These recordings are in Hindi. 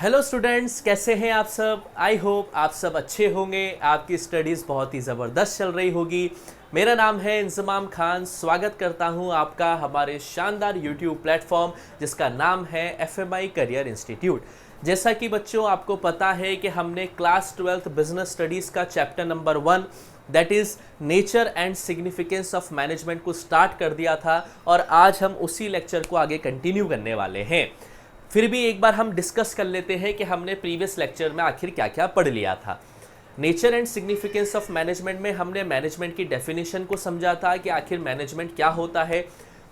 हेलो स्टूडेंट्स, कैसे हैं आप सब। आई होप आप सब अच्छे होंगे, आपकी स्टडीज़ बहुत ही ज़बरदस्त चल रही होगी। मेरा नाम है इंजमाम खान। स्वागत करता हूं आपका हमारे शानदार यूट्यूब प्लेटफॉर्म जिसका नाम है FMI करियर इंस्टीट्यूट। जैसा कि बच्चों आपको पता है कि हमने क्लास 12th बिजनेस स्टडीज़ का chapter number 1 that is nature and significance of management को स्टार्ट कर दिया था और आज हम उसी लेक्चर को आगे कंटिन्यू करने वाले हैं। फिर भी एक बार हम डिस्कस कर लेते हैं कि हमने प्रीवियस लेक्चर में आखिर क्या क्या पढ़ लिया था। Nature and significance of management में हमने मैनेजमेंट की डेफिनेशन को समझा था कि आखिर मैनेजमेंट क्या होता है।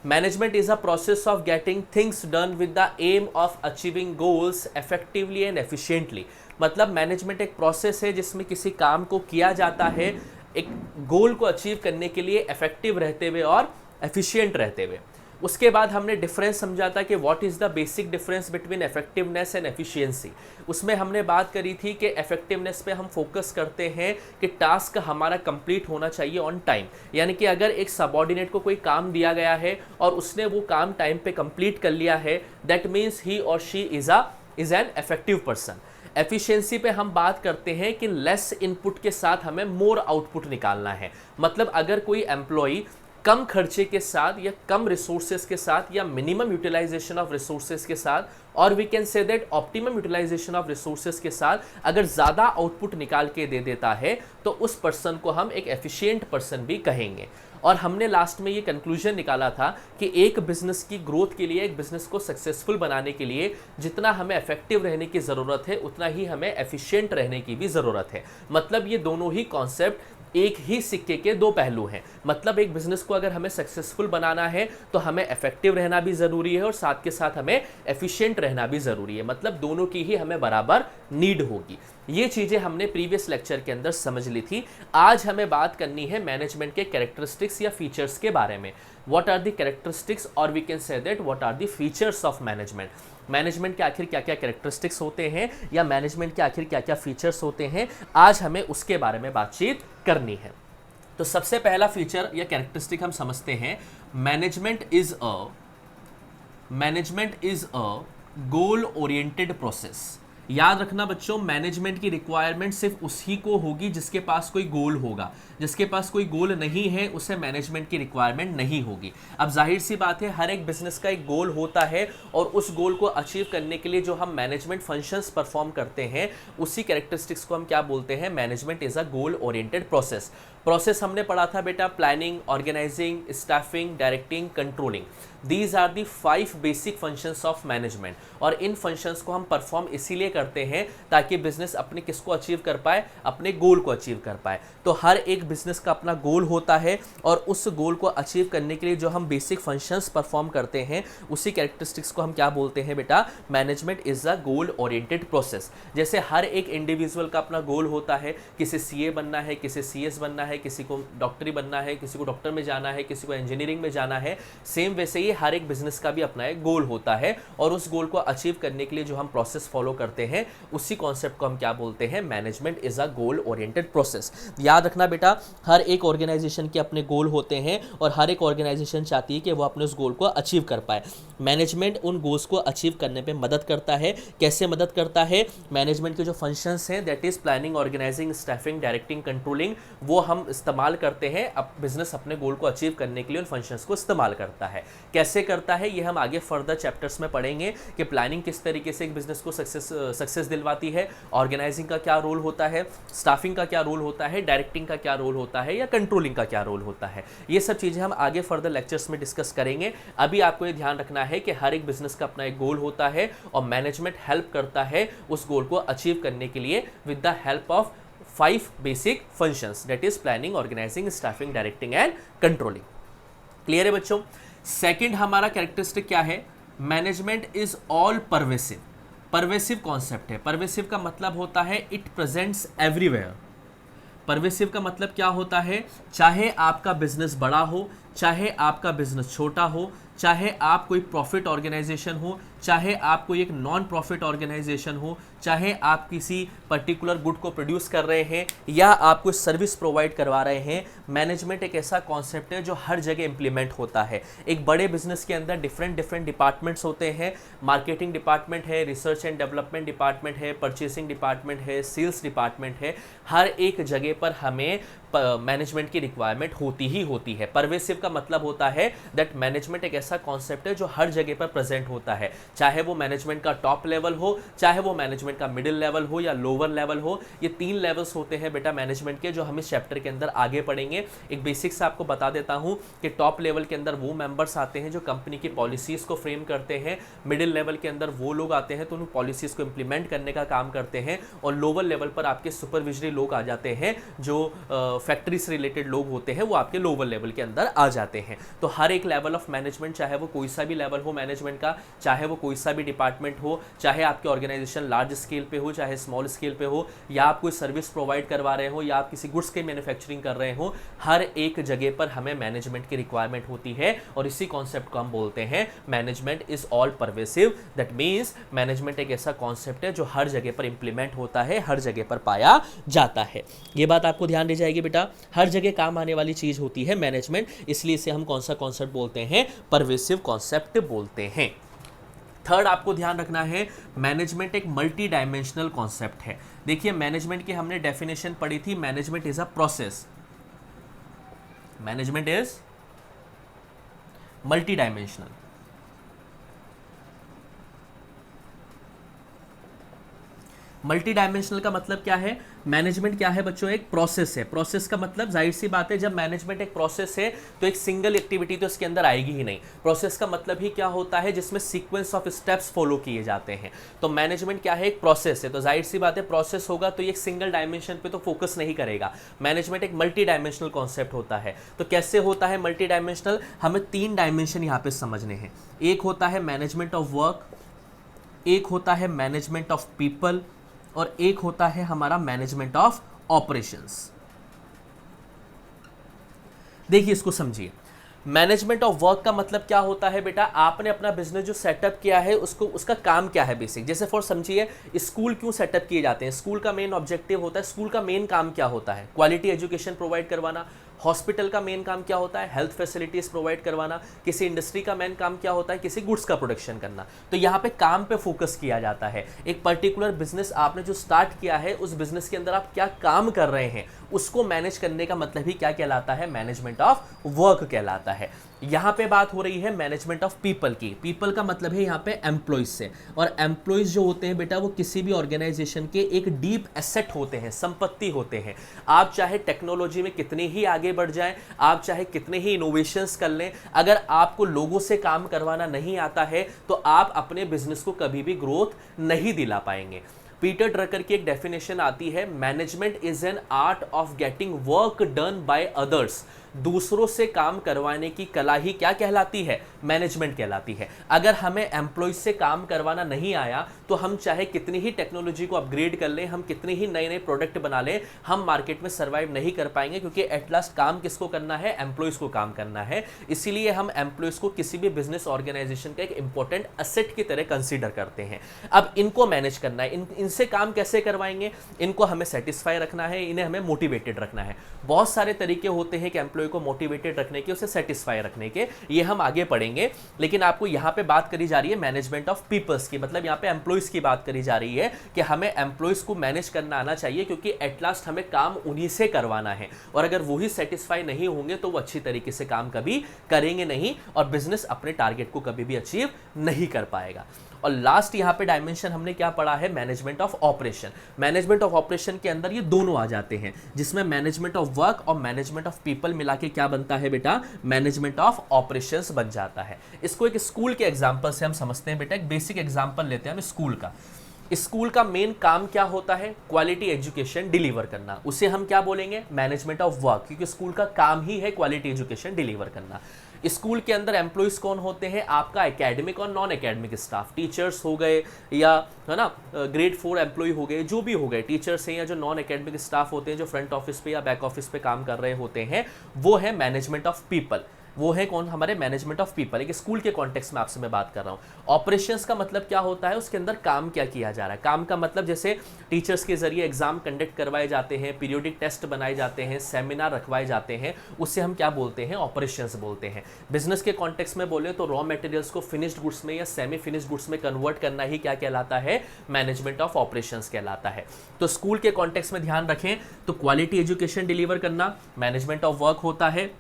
Management is a process of getting things done with the aim of achieving goals effectively and efficiently. मतलब मैनेजमेंट एक प्रोसेस है जिसमें किसी काम को किया जाता है एक गोल को अचीव करने के लिए इफेक्टिव रहते हुए और एफिशिएंट रहते हुए। उसके बाद हमने डिफरेंस समझा था कि what is the basic difference between effectiveness and efficiency. उसमें हमने बात करी थी कि इफेक्टिवनेस पे हम फोकस करते हैं कि टास्क हमारा कंप्लीट होना चाहिए ऑन टाइम, यानी कि अगर एक सबऑर्डिनेट को कोई काम दिया गया है और उसने वो काम टाइम पे कंप्लीट कर लिया है, दैट मीन्स ही और she is an effective person. Efficiency पे हम बात करते हैं कि लेस इनपुट के साथ हमें मोर आउटपुट निकालना है। मतलब अगर कोई एम्प्लॉई कम खर्चे के साथ या कम रिसोर्सेज के साथ या मिनिमम यूटिलाइजेशन ऑफ रिसोर्सेज के साथ और we can say that optimum utilisation of resources के साथ अगर ज़्यादा आउटपुट निकाल के दे देता है तो उस पर्सन को हम एक एफिशिएंट पर्सन भी कहेंगे। और हमने लास्ट में ये कंक्लूजन निकाला था कि एक बिजनेस की ग्रोथ के लिए, एक बिजनेस को सक्सेसफुल बनाने के लिए जितना हमें इफेक्टिव रहने की ज़रूरत है उतना ही हमें एफिशिएंट रहने की भी ज़रूरत है। मतलब ये दोनों ही कॉन्सेप्ट एक ही सिक्के के दो पहलू हैं। मतलब एक बिजनेस को अगर हमें सक्सेसफुल बनाना है तो हमें इफेक्टिव रहना भी ज़रूरी है और साथ के साथ हमें एफिशिएंट रहना भी ज़रूरी है। मतलब दोनों की ही हमें बराबर नीड होगी। ये चीज़ें हमने प्रीवियस लेक्चर के अंदर समझ ली थी। आज हमें बात करनी है मैनेजमेंट के कैरेक्टरिस्टिक्स या फीचर्स के बारे में। व्हाट आर द कैरेक्टरिस्टिक्स और we can say that what are the features of management. Management के आखिर क्या क्या कैरेक्टरिस्टिक्स होते हैं या मैनेजमेंट के आखिर क्या क्या फीचर्स होते हैं, आज हमें उसके बारे में बातचीत करनी है। तो सबसे पहला फीचर या कैरेक्टरिस्टिक हम समझते हैं, management is a goal oriented process. याद रखना बच्चों, मैनेजमेंट की रिक्वायरमेंट सिर्फ उसी को होगी जिसके पास कोई गोल होगा। जिसके पास कोई गोल नहीं है उसे मैनेजमेंट की रिक्वायरमेंट नहीं होगी। अब जाहिर सी बात है, हर एक बिजनेस का एक गोल होता है और उस गोल को अचीव करने के लिए जो हम मैनेजमेंट फंक्शंस परफॉर्म करते हैं उसी कैरेक्टरिस्टिक्स को हम क्या बोलते हैं, management is a goal oriented process हमने पढ़ा था बेटा, planning, organising, staffing, directing, controlling. These are the 5 basic functions of management. और इन फंक्शंस को हम परफॉर्म इसीलिए करते हैं ताकि बिजनेस अपने किसको अचीव कर पाए, अपने गोल को अचीव कर पाए। तो हर एक बिजनेस का अपना गोल होता है और उस गोल को अचीव करने के लिए जो हम बेसिक फंक्शंस परफॉर्म करते हैं उसी कैरेक्टरिस्टिक्स को हम क्या बोलते हैं बेटा, management is a goal oriented process. जैसे हर एक इंडिविजुअल का अपना गोल होता है, किसी CA बनना है, किसी CS बनना है, किसी को डॉक्टरी बनना है, किसी को डॉक्टर में जाना है, किसी को इंजीनियरिंग में जाना है। सेम वैसे ही हर एक बिजनेस का भी अपना एक गोल होता है और उस गोल को अचीव करने के लिए जो हम प्रोसेस फॉलो करते हैं उसी कॉन्सेप्ट को हम क्या बोलते हैं, management is a goal oriented process. याद रखना बेटा, हर एक ऑर्गेनाइजेशन के अपने गोल होते हैं और हर एक ऑर्गेनाइजेशन चाहती है कि वो अपने उस गोल को अचीव कर पाए। मैनेजमेंट उन गोल्स को अचीव करने पे मदद करता है। कैसे मदद करता है, मैनेजमेंट के जो फंक्शंस हैं that is planning, organising, staffing, directing, controlling, वो हम इस्तेमाल करते हैं। अब बिजनेस अपने गोल को अचीव करने के लिए उन फंक्शंस को इस्तेमाल करता है। कैसे करता है ये हम आगे फर्दर चैप्टर्स में पढ़ेंगे कि प्लानिंग किस तरीके से एक बिजनेस को सक्सेस दिलवाती है, ऑर्गेनाइजिंग का क्या रोल होता है, स्टाफिंग का क्या रोल होता है, डायरेक्टिंग का क्या रोल होता है या कंट्रोलिंग का क्या रोल होता है। ये सब चीज़ें हम आगे फर्दर लेक्चर्स में डिस्कस करेंगे। अभी आपको ये ध्यान रखना है कि हर एक बिजनेस का अपना एक गोल होता है और मैनेजमेंट हेल्प करता है उस गोल को अचीव करने के लिए with the help of 5 basic functions that is planning, organising, staffing, directing and controlling. Clear है बच्चों। सेकंड हमारा कैरेक्टरिस्टिक क्या है, management is all pervasive. Pervasive concept है। परवेसिव का मतलब होता है इट प्रेजेंट्स एवरीवेयर। परवेसिव का मतलब क्या होता है, चाहे आपका बिजनेस बड़ा हो, चाहे आपका बिजनेस छोटा हो, चाहे आप कोई प्रॉफिट ऑर्गेनाइजेशन हो, चाहे आप कोई एक नॉन प्रॉफिट ऑर्गेनाइजेशन हो, चाहे आप किसी पर्टिकुलर गुड को प्रोड्यूस कर रहे हैं या आप कोई सर्विस प्रोवाइड करवा रहे हैं, मैनेजमेंट एक ऐसा कॉन्सेप्ट है जो हर जगह इंप्लीमेंट होता है। एक बड़े बिजनेस के अंदर डिफरेंट डिफरेंट डिपार्टमेंट्स होते हैं। मार्केटिंग डिपार्टमेंट है, रिसर्च एंड डेवलपमेंट डिपार्टमेंट है, परचेसिंग डिपार्टमेंट है, सेल्स डिपार्टमेंट है। हर एक जगह पर हमें मैनेजमेंट की रिक्वायरमेंट होती ही होती है। परवेसिव का मतलब होता है दैट मैनेजमेंट एक ऐसा कॉन्सेप्ट है जो हर जगह पर प्रेजेंट होता है, चाहे वो मैनेजमेंट का टॉप लेवल हो, चाहे वो मैनेजमेंट का मिडिल लेवल हो या लोअर लेवल हो। ये 3 लेवल्स होते हैं बेटा मैनेजमेंट के, जो हम इस चैप्टर के अंदर आगे पढ़ेंगे। एक बेसिक से आपको बता देता हूं कि टॉप लेवल के अंदर वो मेंबर्स आते हैं जो कंपनी की पॉलिसीज को फ्रेम करते हैं, मिडिल लेवल के अंदर वो लोग आते हैं तो उन पॉलिसीज को इंप्लीमेंट करने का काम करते हैं, और लोअर लेवल पर आपके सुपरविजरी लोग आ जाते हैं जो फैक्ट्री से रिलेटेड लोग होते हैं, वो आपके लोअर लेवल के अंदर आ जाते हैं। तो हर एक लेवल ऑफ मैनेजमेंट, चाहे वो कोई सा भी लेवल हो मैनेजमेंट का, चाहे वो कोई सा भी डिपार्टमेंट हो, चाहे आपके ऑर्गेनाइजेशन लार्ज स्केल पे हो चाहे स्मॉल स्केल पे हो, या आप कोई सर्विस प्रोवाइड करवा रहे हो या आप किसी गुड्स की मैन्युफैक्चरिंग कर रहे हो, हर एक जगह पर हमें मैनेजमेंट की रिक्वायरमेंट होती है। और इसी कॉन्सेप्ट को हम बोलते हैं management is all pervasive. That means management एक ऐसा कॉन्सेप्ट है जो हर जगह पर इंप्लीमेंट होता है, हर जगह पर पाया जाता है। ये बात आपको ध्यान दी जाएगी बेटा, हर जगह काम आने वाली चीज होती है मैनेजमेंट, इसलिए इसे हम कौन सा कॉन्सेप्ट बोलते हैं, परवेसिव कॉन्सेप्ट बोलते हैं। थर्ड आपको ध्यान रखना है, मैनेजमेंट एक मल्टी डायमेंशनल कॉन्सेप्ट है। देखिए मैनेजमेंट की हमने डेफिनेशन पढ़ी थी, management is a process, management is multi dimensional. Multi dimensional का मतलब क्या है, मैनेजमेंट क्या है बच्चों, एक प्रोसेस है। प्रोसेस का मतलब जाहिर सी बात है, जब मैनेजमेंट एक प्रोसेस है तो एक सिंगल एक्टिविटी तो इसके अंदर आएगी ही नहीं। प्रोसेस का मतलब ही क्या होता है, जिसमें सीक्वेंस ऑफ स्टेप्स फॉलो किए जाते हैं। तो मैनेजमेंट क्या है, एक प्रोसेस है, तो जाहिर सी बात है प्रोसेस होगा तो ये एक सिंगल डायमेंशन पे तो फोकस नहीं करेगा। मैनेजमेंट एक मल्टी डायमेंशनल कॉन्सेप्ट होता है। तो कैसे होता है मल्टी डायमेंशनल, हमें 3 डायमेंशन यहाँ पे समझने हैं। एक होता है मैनेजमेंट ऑफ वर्क, एक होता है मैनेजमेंट ऑफ पीपल, और एक होता है हमारा मैनेजमेंट ऑफ ऑपरेशंस। देखिए इसको समझिए, मैनेजमेंट ऑफ वर्क का मतलब क्या होता है बेटा, आपने अपना बिजनेस जो सेटअप किया है उसको, उसका काम क्या है बेसिक। जैसे फॉर समझिए स्कूल क्यों सेटअप किए जाते हैं, स्कूल का मेन ऑब्जेक्टिव होता है, स्कूल का मेन काम क्या होता है, क्वालिटी एजुकेशन प्रोवाइड करवाना। हॉस्पिटल का मेन काम क्या होता है, हेल्थ फैसिलिटीज प्रोवाइड करवाना। किसी इंडस्ट्री का मेन काम क्या होता है, किसी गुड्स का प्रोडक्शन करना। तो यहाँ पे काम पे फोकस किया जाता है। एक पर्टिकुलर बिजनेस आपने जो स्टार्ट किया है, उस बिजनेस के अंदर आप क्या काम कर रहे हैं, उसको मैनेज करने का मतलब ही क्या कहलाता है, मैनेजमेंट ऑफ वर्क कहलाता है। यहाँ पे बात हो रही है मैनेजमेंट ऑफ पीपल की। पीपल का मतलब है यहाँ पे एम्प्लॉइज से, और एम्प्लॉइज जो होते हैं बेटा वो किसी भी ऑर्गेनाइजेशन के एक डीप एसेट होते हैं, संपत्ति होते हैं। आप चाहे टेक्नोलॉजी में कितने ही आगे बढ़ जाएं, आप चाहे कितने ही इनोवेशंस कर लें, अगर आपको लोगों से काम करवाना नहीं आता है तो आप अपने बिजनेस को कभी भी ग्रोथ नहीं दिला पाएंगे। पीटर ड्रकर की एक डेफिनेशन आती है, management is an art of getting work done by others. दूसरों से काम करवाने की कला ही क्या कहलाती है, मैनेजमेंट कहलाती है। अगर हमें एम्प्लॉइज से काम करवाना नहीं आया तो हम चाहे कितनी ही टेक्नोलॉजी को अपग्रेड कर लें, हम कितने ही नए नए प्रोडक्ट बना लें, हम मार्केट में सर्वाइव नहीं कर पाएंगे, क्योंकि एट लास्ट काम किसको करना है, एम्प्लॉइज को काम करना है। इसीलिए हम एम्प्लॉइज को किसी भी बिजनेस ऑर्गेनाइजेशन का एक इंपॉर्टेंट एसेट की तरह कंसीडर करते हैं। अब इनको मैनेज करना है, इनसे काम कैसे करवाएंगे, इनको हमें सेटिस्फाई रखना है, इन्हें हमें मोटिवेटेड रखना है। बहुत सारे तरीके होते हैं कि एम्प्लॉय को मोटिवेटेड रखने के, उसे सेटिस्फाई रखने के, ये हम आगे पढ़ेंगे। लेकिन आपको यहाँ पे बात करी जा रही है मैनेजमेंट ऑफ पीपल्स की, मतलब यहाँ पे एम्प्लॉइज की बात करी जा रही है कि हमें एम्प्लॉइज को मैनेज करना आना चाहिए, क्योंकि एट लास्ट हमें काम उन्हीं से करवाना है, और अगर वही सेटिस्फाई नहीं होंगे तो वो अच्छी तरीके से काम कभी करेंगे नहीं, और बिजनेस अपने टारगेट को कभी भी अचीव नहीं कर पाएगा। और लास्ट यहाँ पे डायमेंशन हमने क्या पढ़ा है, management of operation. Management of operation के अंदर ये दोनों आ जाते हैं, जिसमें मैनेजमेंट ऑफ वर्क और मैनेजमेंट ऑफ पीपल मिला के क्या बनता है बेटा, मैनेजमेंट ऑफ ऑपरेशंस बन जाता है। इसको एक स्कूल के एग्जांपल से हम समझते हैं बेटा। एक बेसिक एग्जांपल लेते हैं हम स्कूल का। स्कूल का मेन काम क्या होता है, क्वालिटी एजुकेशन डिलीवर करना, उसे हम क्या बोलेंगे, मैनेजमेंट ऑफ वर्क, क्योंकि स्कूल का काम ही है क्वालिटी एजुकेशन डिलीवर करना। स्कूल के अंदर एम्प्लॉइज कौन होते हैं, आपका एकेडमिक और नॉन एकेडमिक स्टाफ, टीचर्स हो गए या है ना ग्रेड 4 एम्प्लॉय हो गए, जो भी हो गए, टीचर्स हैं या जो नॉन एकेडमिक स्टाफ होते हैं, जो फ्रंट ऑफिस पे या बैक ऑफिस पे काम कर रहे होते हैं, वो है मैनेजमेंट ऑफ पीपल। वो है कौन, हमारे मैनेजमेंट ऑफ पीपल। एक स्कूल के कॉन्टेक्स्ट में आपसे मैं बात कर रहा हूँ। ऑपरेशंस का मतलब क्या होता है, उसके अंदर काम क्या किया जा रहा है। काम का मतलब जैसे टीचर्स के जरिए एग्जाम कंडक्ट करवाए जाते हैं, पीरियोडिक टेस्ट बनाए जाते हैं, सेमिनार रखवाए जाते हैं, उससे हम क्या बोलते हैं, ऑपरेशंस बोलते हैं। बिजनेस के कॉन्टेक्स्ट में बोले तो रॉ मटेरियल्स को फिनिश्ड गुड्स में या सेमी फिनिश्ड गुड्स में कन्वर्ट करना ही क्या कहलाता है, मैनेजमेंट ऑफ ऑपरेशंस कहलाता है। तो स्कूल के कॉन्टेक्स्ट में ध्यान रखें तो क्वालिटी एजुकेशन डिलीवर करना मैनेजमेंट ऑफ वर्क होता है।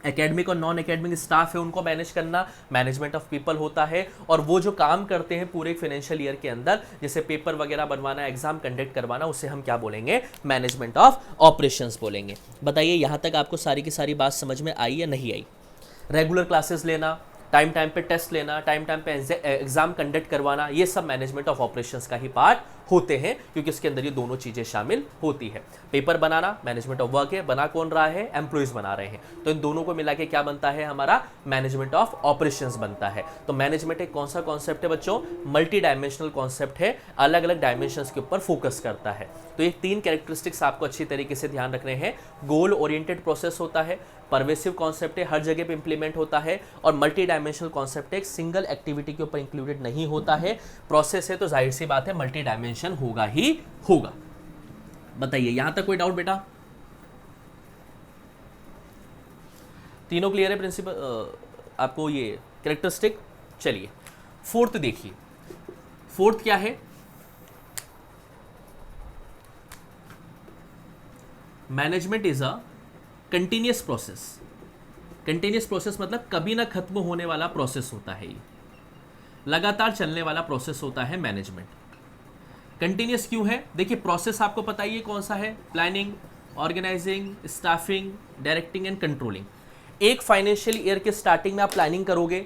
एकेडमिक और नॉन एकेडमिक स्टाफ है उनको मैनेज करना मैनेजमेंट ऑफ पीपल होता है। और वो जो काम करते हैं पूरे फाइनेंशियल ईयर के अंदर, जैसे पेपर वगैरह बनवाना, एग्जाम कंडक्ट करवाना, उसे हम क्या बोलेंगे, मैनेजमेंट ऑफ ऑपरेशंस बोलेंगे। बताइए यहाँ तक आपको सारी की सारी बात समझ में आई या नहीं आई। रेगुलर क्लासेस लेना, टाइम टाइम पे टेस्ट लेना, टाइम टाइम पे एग्जाम कंडक्ट करवाना, ये सब मैनेजमेंट ऑफ ऑपरेशंस का ही पार्ट होते हैं, क्योंकि इसके अंदर ये दोनों चीजें शामिल होती है। Paper banana management of work है, बना कौन रहा है, एम्प्लॉइज बना रहे हैं, तो इन दोनों को मिला के क्या बनता है, हमारा मैनेजमेंट ऑफ ऑपरेशंस बनता है। तो मैनेजमेंट एक कौन सा कॉन्सेप्ट है बच्चों, मल्टी डायमेंशनल कॉन्सेप्ट है, अलग अलग डायमेंशंस के ऊपर फोकस करता है। तो ये 3 कैरेक्टरिस्टिक्स आपको अच्छी तरीके से ध्यान रखने हैं। गोल ओरिएंटेड प्रोसेस होता है, परवेसिव कॉन्सेप्ट है, हर जगह पे इंप्लीमेंट होता है, और मल्टी डायमेंशनल कॉन्सेप्ट है, एक सिंगल एक्टिविटी के ऊपर इंक्लूडेड नहीं होता है। प्रोसेस है तो जाहिर सी बात है मल्टी डायमेंशन होगा ही होगा। बताइए यहां तक कोई डाउट बेटा, तीनों क्लियर है प्रिंसिपल आपको ये कैरेक्टरिस्टिक। चलिए फोर्थ देखिए, फोर्थ क्या है, management is a continuous process. Continuous process मतलब कभी ना खत्म होने वाला प्रोसेस होता है, ये लगातार चलने वाला प्रोसेस होता है मैनेजमेंट। कंटिन्यूअस क्यों है, देखिए प्रोसेस आपको पता ही है कौन सा है, planning, organising, staffing, directing and controlling. एक फाइनेंशियल ईयर के स्टार्टिंग में आप प्लानिंग करोगे,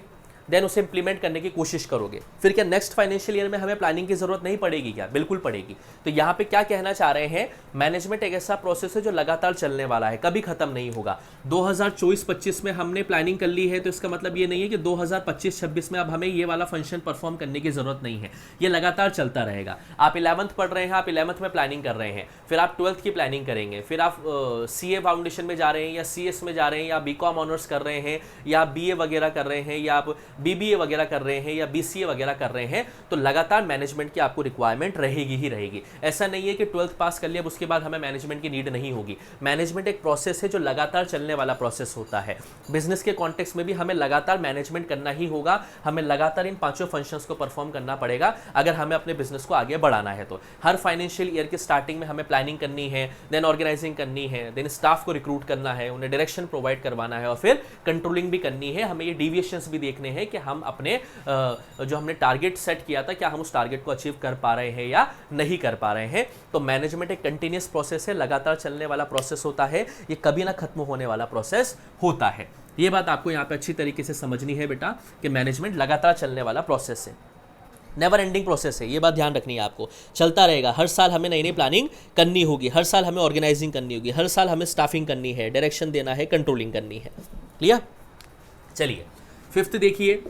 देन उसे इंप्लीमेंट करने की कोशिश करोगे, फिर क्या नेक्स्ट फाइनेंशियल ईयर में हमें प्लानिंग की जरूरत नहीं पड़ेगी क्या, बिल्कुल पड़ेगी। तो यहाँ पे क्या कहना चाह रहे हैं, मैनेजमेंट एक ऐसा प्रोसेस है जो लगातार चलने वाला है, कभी खत्म नहीं होगा। 2024-25 में हमने प्लानिंग कर ली है तो इसका मतलब ये नहीं है कि 2025-26 में अब हमें ये वाला फंक्शन परफॉर्म करने की जरूरत नहीं है, ये लगातार चलता रहेगा। आप 11th पढ़ रहे हैं, आप 11th में प्लानिंग कर रहे हैं, फिर आप 12th की प्लानिंग करेंगे, फिर आप CA फाउंडेशन में जा रहे हैं या CS में जा रहे हैं, या BCom ऑनर्स कर रहे हैं, या BA वगैरह कर रहे हैं, या आप BBA वगैरह कर रहे हैं, या BCA वगैरह कर रहे हैं, तो लगातार मैनेजमेंट की आपको रिक्वायरमेंट रहेगी ही रहेगी। ऐसा नहीं है कि 12th पास कर लिया अब उसके बाद हमें मैनेजमेंट की नीड नहीं होगी। मैनेजमेंट एक प्रोसेस है जो लगातार चलने वाला प्रोसेस होता है। बिजनेस के कॉन्टेक्स्ट में भी हमें लगातार मैनेजमेंट करना ही होगा, हमें लगातार इन 5 फंक्शंस को परफॉर्म करना पड़ेगा अगर हमें अपने बिजनेस को आगे बढ़ाना है। तो हर फाइनेंशियल ईयर के स्टार्टिंग में हमें प्लानिंग करनी है, देन ऑर्गेनाइजिंग करनी है, देन स्टाफ को रिक्रूट करना है, उन्हें डायरेक्शन प्रोवाइड करवाना है, और फिर कंट्रोलिंग भी करनी है। हमें ये डिविएशंस भी देखने हैं कि हम अपने जो हमने टारगेट सेट किया था क्या हम उस टारगेट को अचीव कर पा रहे हैं या नहीं कर पा रहे हैं। तो मैनेजमेंट एक कंटिन्यूअस प्रोसेस है, लगातार चलने वाला प्रोसेस होता है, ये कभी ना खत्म होने वाला प्रोसेस होता है। ये बात आपको यहाँ पे अच्छी तरीके से समझनी है बेटा कि मैनेजमेंट लगातार चलने वाला प्रोसेस है, नेवर एंडिंग प्रोसेस है, ये बात ध्यान रखनी है आपको, चलता रहेगा। हर साल हमें नई नई प्लानिंग करनी होगी, हर साल हमें ऑर्गेनाइजिंग करनी होगी, हर साल हमें स्टाफिंग करनी है, डायरेक्शन देना है, कंट्रोलिंग करनी है। क्लियर। चलिए फिफ्थ देखिए,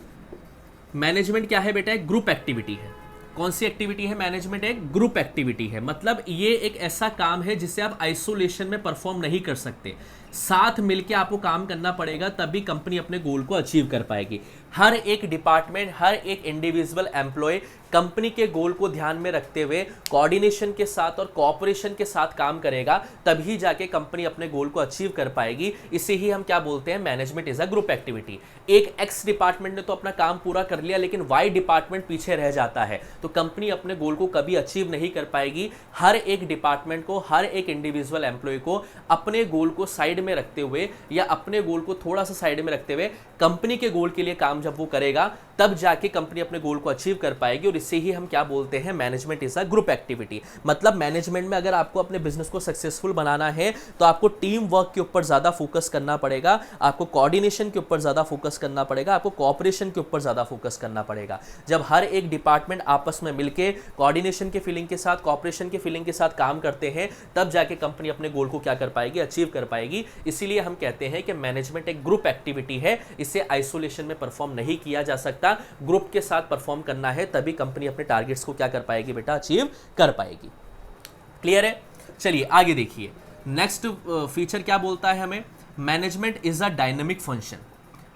मैनेजमेंट क्या है बेटा, एक ग्रुप एक्टिविटी है। कौन सी एक्टिविटी है, मैनेजमेंट एक ग्रुप एक्टिविटी है। मतलब ये एक ऐसा काम है जिसे आप आइसोलेशन में परफॉर्म नहीं कर सकते, साथ मिलकर आपको काम करना पड़ेगा, तभी कंपनी अपने गोल को अचीव कर पाएगी। हर एक डिपार्टमेंट, हर एक इंडिविजुअल एम्प्लॉय कंपनी के गोल को ध्यान में रखते हुए कोऑर्डिनेशन के साथ और कोऑपरेशन के साथ काम करेगा, तभी जाके कंपनी अपने गोल को अचीव कर पाएगी। इसे ही हम क्या बोलते हैं, management is a group activity. एक एक्स डिपार्टमेंट ने तो अपना काम पूरा कर लिया, लेकिन वाई डिपार्टमेंट पीछे रह जाता है, तो कंपनी अपने गोल को कभी अचीव नहीं कर पाएगी। हर एक डिपार्टमेंट को, हर एक इंडिविजुअल एम्प्लॉय को अपने गोल को साइड में रखते हुए या अपने गोल को थोड़ा सा साइड में रखते हुए कंपनी के गोल के लिए काम जब वो करेगा, तब जाके कंपनी अपने गोल को अचीव कर पाएगी। और इससे ही हम क्या बोलते हैं, management is a group activity. मतलब मैनेजमेंट में अगर आपको अपने बिजनेस को सक्सेसफुल बनाना है तो आपको टीम वर्क के ऊपर ज्यादा फोकस करना पड़ेगा, आपको कोऑर्डिनेशन के ऊपर ज्यादा फोकस करना पड़ेगा, आपको कोऑपरेशन के ऊपर ज्यादा फोकस करना पड़ेगा। जब हर एक डिपार्टमेंट आपस में मिलकर कोऑर्डिनेशन के फीलिंग के साथ, कोऑपरेशन के फीलिंग के साथ काम करते हैं, तब जाके कंपनी अपने गोल को क्या कर पाएगी, अचीव कर पाएगी। इसीलिए हम कहते हैं कि मैनेजमेंट एक ग्रुप एक्टिविटी है, इसे आइसोलेशन में परफॉर्म नहीं किया जा सकता, ग्रुप के साथ परफॉर्म करना है, तभी कंपनी अपने टारगेट्स को क्या कर पाएगी बेटा, अचीव कर पाएगी। क्लियर है। चलिए आगे देखिए, नेक्स्ट फीचर क्या बोलता है हमें, management is a dynamic function.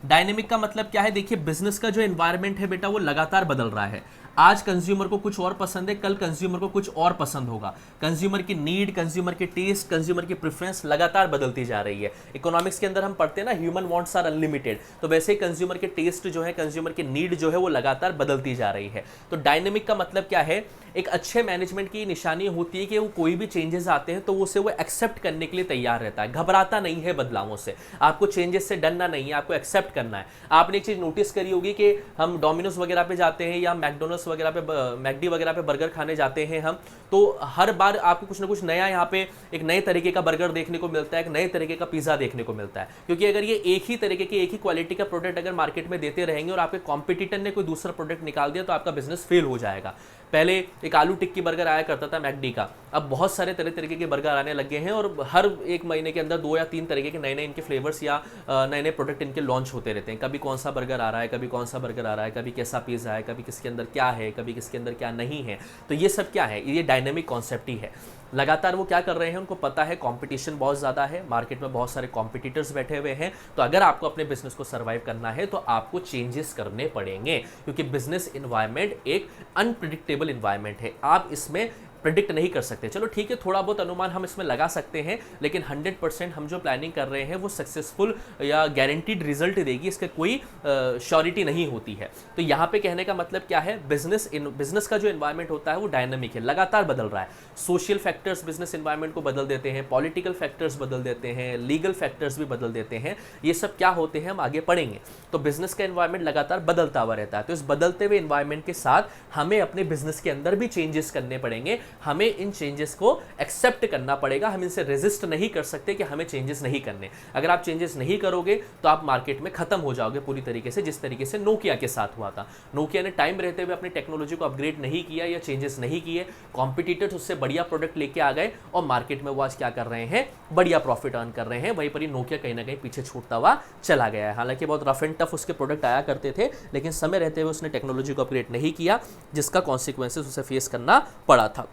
Dynamic का मतलब क्या है? देखिए, बिजनेस का जो एनवायरनमेंट है बेटा वो लगातार बदल रहा है। आज कंज्यूमर को कुछ और पसंद है, कल कंज्यूमर को कुछ और पसंद होगा। कंज्यूमर की नीड, कंज्यूमर के टेस्ट, कंज्यूमर की प्रेफरेंस लगातार बदलती जा रही है। इकोनॉमिक्स के अंदर हम पढ़ते हैं ना, ह्यूमन वांट्स आर अनलिमिटेड, तो वैसे ही कंज्यूमर के टेस्ट जो है, कंज्यूमर की नीड जो है वो लगातार बदलती जा रही है। तो डायनेमिक का मतलब क्या है? एक अच्छे मैनेजमेंट की निशानी होती है कि वो कोई भी चेंजेस आते हैं तो उसे वो एक्सेप्ट करने के लिए तैयार रहता है, घबराता नहीं है बदलावों से। आपको चेंजेस से डरना नहीं है, आपको एक्सेप्ट करना है। आपने एक चीज नोटिस करी होगी कि हम डोमिनोज वगैरह पे जाते हैं या मैकडोनल्ड्स वगैरह पे, मैकडी वगैरह पे बर्गर खाने जाते हैं हम, तो हर बार आपको कुछ ना कुछ नया यहाँ पे एक नए तरीके का बर्गर देखने को मिलता है, एक नए तरीके का पिज्जा देखने को मिलता है। क्योंकि अगर ये एक ही तरीके की, एक ही क्वालिटी का प्रोडक्ट अगर मार्केट में देते रहेंगे और आपके कॉम्पिटिटर ने कोई दूसरा प्रोडक्ट निकाल दिया तो आपका बिजनेस फेल हो जाएगा। पहले एक आलू टिक्की बर्गर आया करता था मैकडी का, अब बहुत सारे तरह तरीके के बर्गर आने लग गए हैं और हर एक महीने के अंदर 2 या 3 तरीके के नए नए इनके फ्लेवर्स या नए नए प्रोडक्ट इनके लॉन्च होते रहते हैं। कभी कौन सा बर्गर आ रहा है, कभी कौन सा बर्गर आ रहा है, कभी कैसा पिज़्ज़ा है, कभी किसके अंदर क्या है, कभी किसके अंदर क्या नहीं है। तो ये सब क्या है? ये डायनेमिक कॉन्सेप्ट ही है। लगातार वो क्या कर रहे हैं, उनको पता है कंपटीशन बहुत ज़्यादा है, मार्केट में बहुत सारे कॉम्पिटिटर्स बैठे हुए हैं। तो अगर आपको अपने बिजनेस को सर्वाइव करना है तो आपको चेंजेस करने पड़ेंगे, क्योंकि बिजनेस इन्वायरमेंट एक अनप्रिडिक्टेबल इन्वायरमेंट है। आप इसमें प्रिडिक्ट नहीं कर सकते। चलो ठीक है, थोड़ा बहुत अनुमान हम इसमें लगा सकते हैं, लेकिन 100% हम जो प्लानिंग कर रहे हैं वो सक्सेसफुल या गारंटीड रिजल्ट देगी, इसका कोई श्योरिटी नहीं होती है। तो यहाँ पे कहने का मतलब क्या है? बिजनेस का जो एनवायरनमेंट होता है वो डायनामिक है, लगातार बदल रहा है। सोशल फैक्टर्स बिजनेस एनवायरनमेंट को बदल देते हैं, पॉलिटिकल फैक्टर्स बदल देते हैं, लीगल फैक्टर्स भी बदल देते हैं। ये सब क्या होते हैं हम आगे पढ़ेंगे। तो बिजनेस का एनवायरनमेंट लगातार बदलता हुआ रहता है। तो इस बदलते हुए एनवायरनमेंट के साथ हमें अपने बिजनेस के अंदर भी चेंजेस करने पड़ेंगे। हमें इन चेंजेस को एक्सेप्ट करना पड़ेगा, हम इनसे रेजिस्ट नहीं कर सकते कि हमें चेंजेस नहीं करने। अगर आप चेंजेस नहीं करोगे तो आप मार्केट में खत्म हो जाओगे पूरी तरीके से, जिस तरीके से नोकिया के साथ हुआ था। नोकिया ने टाइम रहते हुए अपनी टेक्नोलॉजी को अपग्रेड नहीं किया या चेंजेस नहीं किए, कॉम्पिटिटर्स उससे बढ़िया प्रोडक्ट लेके आ गए और मार्केट में वो आज क्या कर रहे हैं? बढ़िया प्रॉफिट अर्न कर रहे हैं। वहीं पर ही नोकिया कहीं ना कहीं पीछे छूटता हुआ चला गया है। हालांकि बहुत रफ एंड टफ उसके प्रोडक्ट आया करते थे, लेकिन समय रहते हुए उसने टेक्नोलॉजी को अपग्रेड नहीं किया, जिसका कॉन्सिक्वेंसेस उसे फेस करना पड़ा था।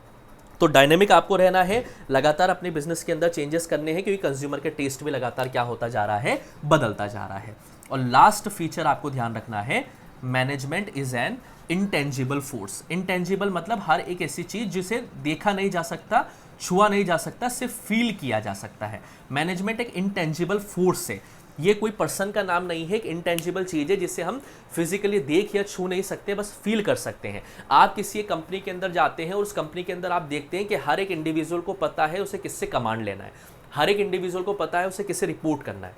तो डायनेमिक आपको रहना है, लगातार अपने बिजनेस के अंदर चेंजेस करने हैं, क्योंकि कंज्यूमर के टेस्ट भी लगातार क्या होता जा रहा है? बदलता जा रहा है। और लास्ट फीचर आपको ध्यान रखना है, management is an intangible force. Intangible मतलब हर एक ऐसी चीज जिसे देखा नहीं जा सकता, छुआ नहीं जा सकता, सिर्फ फील किया जा सकता है। मैनेजमेंट एक इंटेंजिबल फोर्स है। ये कोई पर्सन का नाम नहीं है, एक इंटेंजिबल चीज़ है जिसे हम फिजिकली देख या छू नहीं सकते, बस फील कर सकते हैं। आप किसी एक कंपनी के अंदर जाते हैं और उस कंपनी के अंदर आप देखते हैं कि हर एक इंडिविजुअल को पता है उसे किससे कमांड लेना है, हर एक इंडिविजुअल को पता है उसे किससे रिपोर्ट करना है,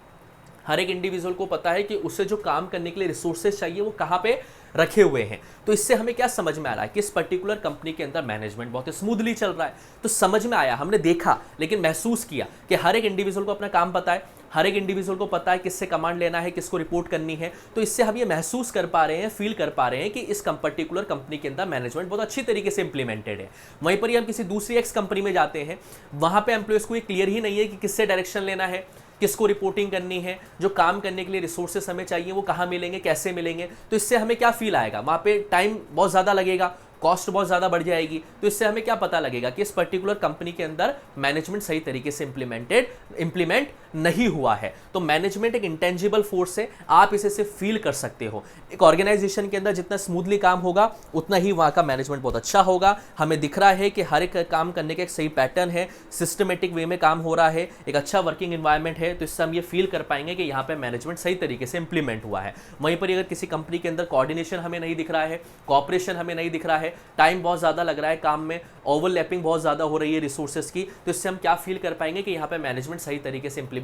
हर एक इंडिविजुअल को पता है कि उसे जो काम करने के लिए रिसोर्सेज चाहिए वो कहाँ पे रखे हुए हैं। तो इससे हमें क्या समझ में आ रहा है कि इस पर्टिकुलर कंपनी के अंदर मैनेजमेंट बहुत स्मूथली चल रहा है। तो समझ में आया, हमने देखा लेकिन महसूस किया कि हर एक इंडिविजुअल को अपना काम पता है, हर एक इंडिविजुअल को पता है किससे कमांड लेना है, किसको रिपोर्ट करनी है। तो इससे हम ये महसूस कर पा रहे हैं, फील कर पा रहे हैं कि इस पर्टिकुलर कंपनी के अंदर मैनेजमेंट बहुत अच्छी तरीके से इंप्लीमेंटेड है। वहीं पर ही हम किसी दूसरी एक्स कंपनी में जाते हैं, वहां पे एम्प्लॉयज को ये क्लियर ही नहीं है कि किससे डायरेक्शन लेना है, किसको रिपोर्टिंग करनी है, जो काम करने के लिए रिसोर्सेस हमें चाहिए वो कहाँ मिलेंगे, कैसे मिलेंगे। तो इससे हमें क्या फील आएगा? वहाँ पे टाइम बहुत ज़्यादा लगेगा, कॉस्ट बहुत ज़्यादा बढ़ जाएगी। तो इससे हमें क्या पता लगेगा कि इस पर्टिकुलर कंपनी के अंदर मैनेजमेंट सही तरीके से इंप्लीमेंट नहीं हुआ है। तो मैनेजमेंट एक इंटेंजिबल फोर्स है, आप इसे सिर्फ फील कर सकते हो। एक ऑर्गेनाइजेशन के अंदर जितना स्मूथली काम होगा उतना ही वहाँ का मैनेजमेंट बहुत अच्छा होगा। हमें दिख रहा है कि हर एक काम करने का एक सही पैटर्न है, सिस्टमेटिक वे में काम हो रहा है, एक अच्छा वर्किंग एनवायरनमेंट है। तो इससे हम ये फील कर पाएंगे कि यहाँ पे मैनेजमेंट सही तरीके से इंप्लीमेंट हुआ है। वहीं पर अगर किसी कंपनी के अंदर कोऑर्डिनेशन हमें नहीं दिख रहा है, कॉपरेशन हमें नहीं दिख रहा है, टाइम बहुत ज़्यादा लग रहा है काम में, ओवरलैपिंग बहुत ज़्यादा हो रही है रिसोर्सेज की, तो इससे हम क्या फील कर पाएंगे कि यहाँ पे मैनेजमेंट सही तरीके से इंप्लीमेंट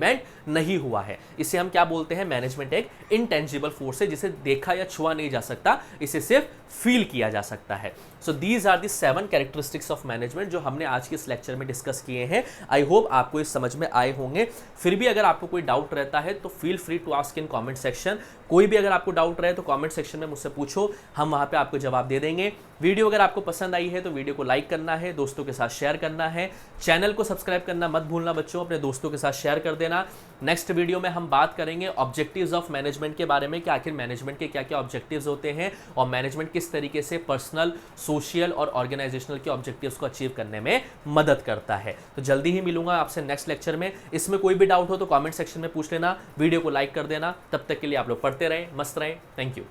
नहीं हुआ है। इसे हम क्या बोलते हैं? मैनेजमेंट एक इंटेंजिबल फोर्स है जिसे देखा या छुआ नहीं जा सकता, इसे सिर्फ फील किया जा सकता है। So these are the 7 characteristics of management जो हमने आज के इस लेक्चर में डिस्कस किए हैं। आई होप आपको इस समझ में आए होंगे। फिर भी अगर आपको कोई डाउट रहता है तो feel free to ask in comment section. कोई भी अगर आपको डाउट रहे तो कमेंट सेक्शन में मुझसे पूछो, हम वहाँ पे आपको जवाब दे देंगे। वीडियो अगर आपको पसंद आई है तो वीडियो को लाइक करना है, दोस्तों के साथ शेयर करना है, चैनल को सब्सक्राइब करना मत भूलना बच्चों, अपने दोस्तों के साथ शेयर कर देना। देना। नेक्स्ट वीडियो में हम बात करेंगे ऑब्जेक्टिव्स ऑफ मैनेजमेंट के बारे में कि आखिर मैनेजमेंट के क्या क्या ऑब्जेक्टिव्स होते हैं और मैनेजमेंट किस तरीके से पर्सनल, सोशल और ऑर्गेनाइजेशनल के ऑब्जेक्टिव्स को अचीव करने में मदद करता है। तो जल्दी ही मिलूंगा आपसे नेक्स्ट लेक्चर में। इसमें कोई भी डाउट हो तो कमेंट सेक्शन में पूछ लेना, वीडियो को लाइक कर देना। तब तक के लिए आप लोग पढ़ते रहें, मस्त रहें। Thank you.